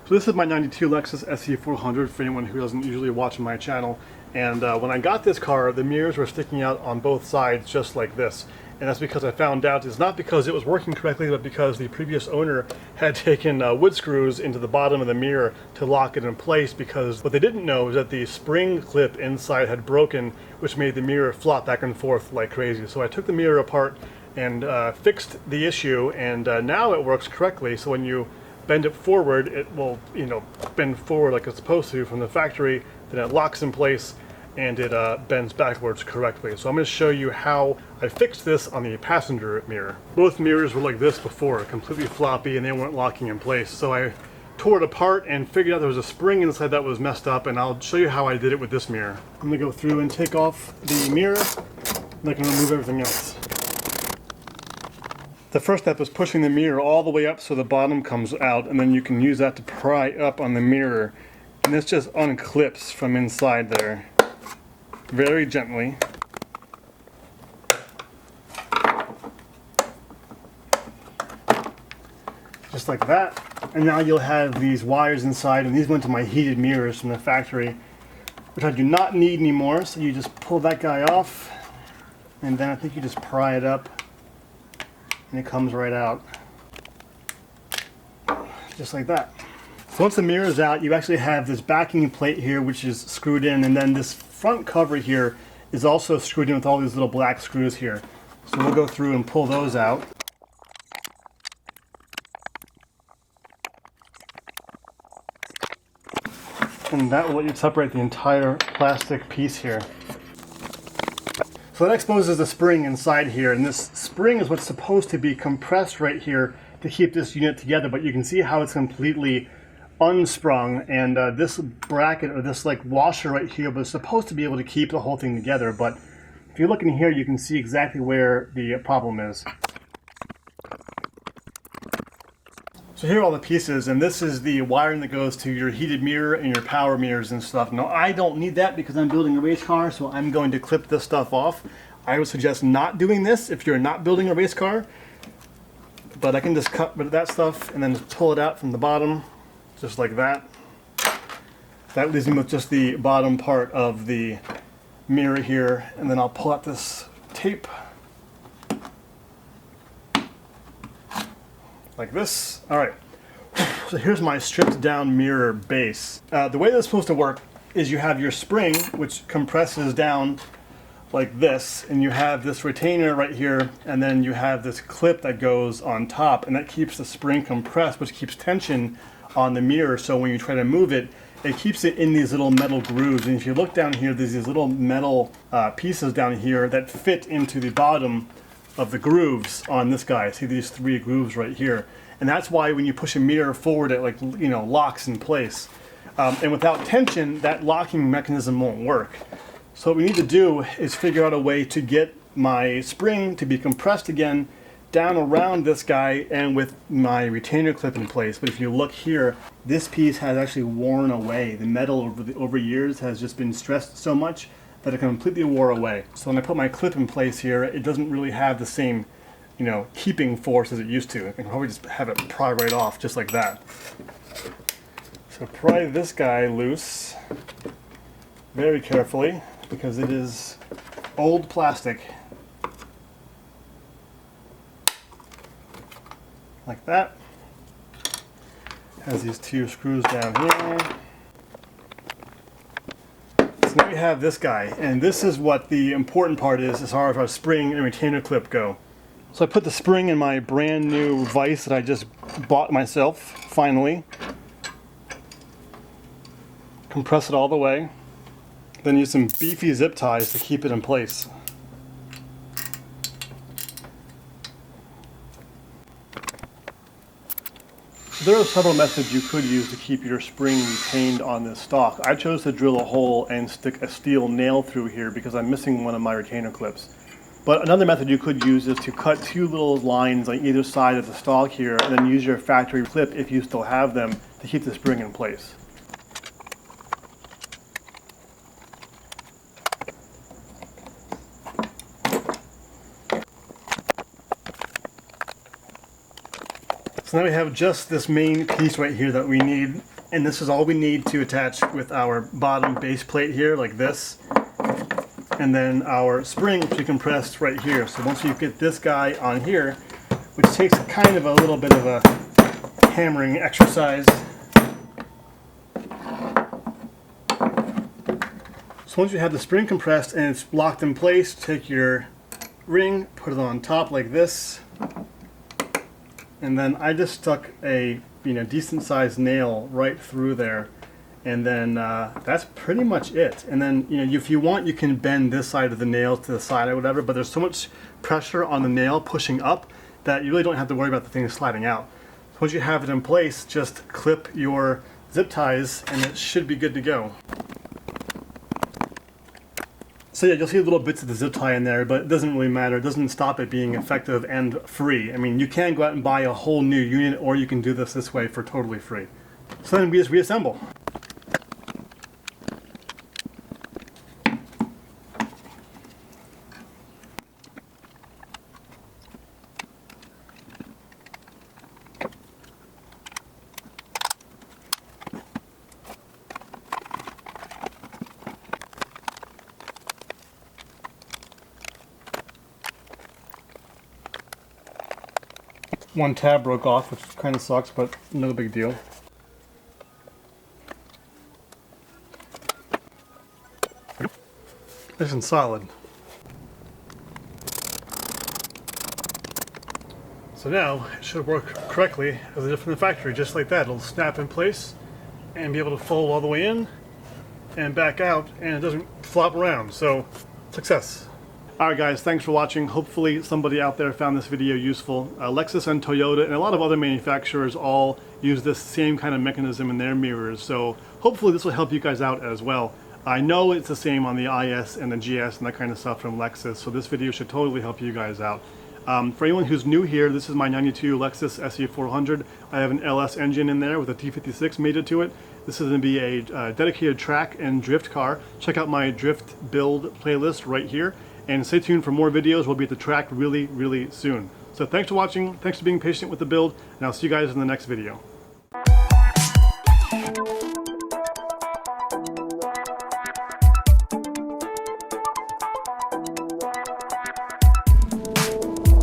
So this is my 92 Lexus SC400 for anyone who doesn't usually watch my channel. And when I got this car, the mirrors were sticking out on both sides just like this. And that's because I found out it's not because it was working correctly, but because the previous owner had taken wood screws into the bottom of the mirror to lock it in place, because what they didn't know is that the spring clip inside had broken, which made the mirror flop back and forth like crazy. So I took the mirror apart and fixed the issue, and now it works correctly. So when you bend it forward, it will, bend forward like it's supposed to from the factory, then it locks in place and it bends backwards correctly. So I'm going to show you how I fixed this on the passenger mirror. Both mirrors were like this before, completely floppy, and they weren't locking in place. So I tore it apart and figured out there was a spring inside that was messed up, and I'll show you how I did it with this mirror. I'm going to go through and take off the mirror, and I can remove everything else. The first step is pushing the mirror all the way up so the bottom comes out, and then you can use that to pry up on the mirror. And this just unclips from inside there, very gently. Just like that. And now you'll have these wires inside, and these went to my heated mirrors from the factory, which I do not need anymore. So you just pull that guy off, and then I think you just pry it up, and it comes right out, just like that. So once the mirror is out, you actually have this backing plate here which is screwed in, and then this front cover here is also screwed in with all these little black screws here. So we'll go through and pull those out. And that will let you separate the entire plastic piece here. So that exposes the spring inside here, and this spring is what's supposed to be compressed right here to keep this unit together, but you can see how it's completely unsprung, and this bracket, or this like washer right here, was supposed to be able to keep the whole thing together, but if you look in here you can see exactly where the problem is. So here are all the pieces, and this is the wiring that goes to your heated mirror and your power mirrors and stuff. Now I don't need that because I'm building a race car, so I'm going to clip this stuff off. I would suggest not doing this if you're not building a race car, but I can just cut rid of that stuff and then just pull it out from the bottom, just like that. That leaves me with just the bottom part of the mirror here, and then I'll pull out this tape. Like this. Alright, so here's my stripped down mirror base. The way that's supposed to work is you have your spring, which compresses down like this, and you have this retainer right here, and then you have this clip that goes on top, and that keeps the spring compressed, which keeps tension on the mirror, so when you try to move it, it keeps it in these little metal grooves. And if you look down here, there's these little metal pieces down here that fit into the bottom of the grooves on this guy. See these three grooves right here, and that's why when you push a mirror forward it locks in place, and without tension that locking mechanism won't work. So what we need to do is figure out a way to get my spring to be compressed again down around this guy and with my retainer clip in place. But if you look here, this piece has actually worn away. The metal over years has just been stressed so much that it completely wore away. So when I put my clip in place here, it doesn't really have the same, keeping force as it used to. I can probably just have it pry right off, just like that. So pry this guy loose very carefully, because it is old plastic. Like that. Has these two screws down here. So now we have this guy, and this is what the important part is as far as our spring and retainer clip go. So I put the spring in my brand new vise that I just bought myself, finally. Compress it all the way. Then use some beefy zip ties to keep it in place. There are several methods you could use to keep your spring retained on this stock. I chose to drill a hole and stick a steel nail through here because I'm missing one of my retainer clips. But another method you could use is to cut two little lines on either side of the stock here, and then use your factory clip, if you still have them, to keep the spring in place. So now we have just this main piece right here that we need And this is all we need to attach with our bottom base plate here, like this. And then our spring to compress right here. So once you get this guy on here, which takes kind of a little bit of a hammering exercise. So once you have the spring compressed and it's locked in place, take your ring, put it on top like this. And then I just stuck a decent sized nail right through there. And then that's pretty much it. And then if you want, you can bend this side of the nail to the side or whatever, but there's so much pressure on the nail pushing up that you really don't have to worry about the thing sliding out. So once you have it in place, just clip your zip ties and it should be good to go. So yeah, you'll see little bits of the zip tie in there, but it doesn't really matter. It doesn't stop it being effective and free. I mean, you can go out and buy a whole new unit, or you can do this way for totally free. So then we just reassemble. One tab broke off, which kind of sucks, but no big deal. Nice and solid. So now it should work correctly as it did from the factory, just like that. It'll snap in place and be able to fold all the way in and back out, and it doesn't flop around. So, success. Alright guys, thanks for watching. Hopefully somebody out there found this video useful. Lexus and Toyota and a lot of other manufacturers all use this same kind of mechanism in their mirrors, so hopefully this will help you guys out as well. I know it's the same on the IS and the GS and that kind of stuff from Lexus, so this video should totally help you guys out. For anyone who's new here, this is my 92 Lexus SC400. I have an LS engine in there with a T56 mated to it. This is going to be a dedicated track and drift car. Check out my drift build playlist right here. And stay tuned for more videos. We'll be at the track really, really soon. So thanks for watching. Thanks for being patient with the build. And I'll see you guys in the next video.